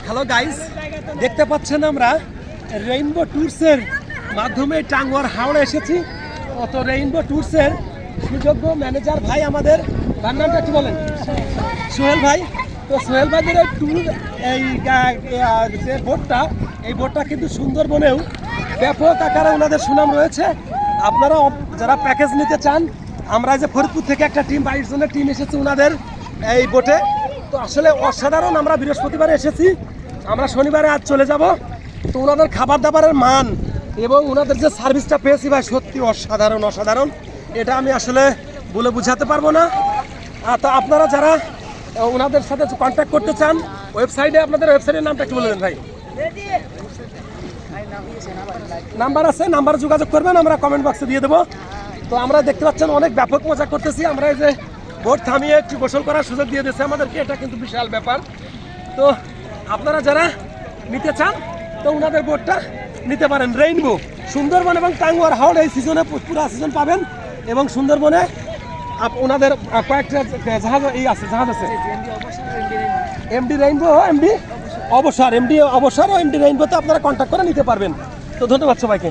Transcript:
Hello guys, দেখতে পাচ্ছেন আমরা রেইনবো ট্যুরসের মাধ্যমে টাঙ্গুয়ার হাওড়া এসেছি। তো রেইনবো ট্যুরসের সুযোগ্য ম্যানেজার ভাই আমাদের, তার নামটা কি বলেন? সোহেল ভাই। তো সোহেল ভাইদের এই ট্যুর যে বোটটা, এই বোটটা কিন্তু সুন্দরবনেও ব্যাপক আকারে ওনাদের সুনাম রয়েছে। আপনারা যারা প্যাকেজ নিতে চান, আমরা যে ফরিদপুর থেকে একটা টিম 22 জনের টিম এসেছে ওনাদের এই বোটে। তো আসলে অসাধারণ। আমরা বৃহস্পতিবারে এসেছি, আমরা শনিবারে আজ চলে যাব। তো ওনাদের খাবার দাবারের মান এবং ওনাদের যে সার্ভিসটা পেয়েছি ভাই, সত্যি অসাধারণ অসাধারণ। এটা আমি আসলে বলে বোঝাতে পারবো না। তো আপনারা যারা ওনাদের সাথে কন্ট্যাক্ট করতে চান, ওয়েবসাইটে আপনাদের ওয়েবসাইটের নামটা একটু বলে দেন ভাই। নাম্বার আছে, নাম্বার যোগাযোগ করবেন, আমরা কমেন্ট বক্সে দিয়ে দেবো। তো আমরা দেখতে পাচ্ছেন অনেক ব্যাপক মজা করতেছি। আমরা এই যে বোট থামিয়ে একটু গোসল করার সুযোগ দিয়ে দিয়েছে আমাদেরকে, এটা কিন্তু বিশাল ব্যাপার। তো আপনারা যারা নিতে চান, তো ওনাদের বোটটা নিতে পারেন। রেইনবো সুন্দরবন এবং টাঙ্গুয়ার হাওড় এই সিজনে পুরো সিজন পাবেন। এবং সুন্দরবনে ওনাদের কয়েকটা জাহাজ জাহাজ আছে, এমডি রেইনবো, এমডি অবসর ও এমডি রেইনবোতে আপনারা কন্ট্যাক্ট করে নিতে পারবেন। তো ধন্যবাদ সবাইকে।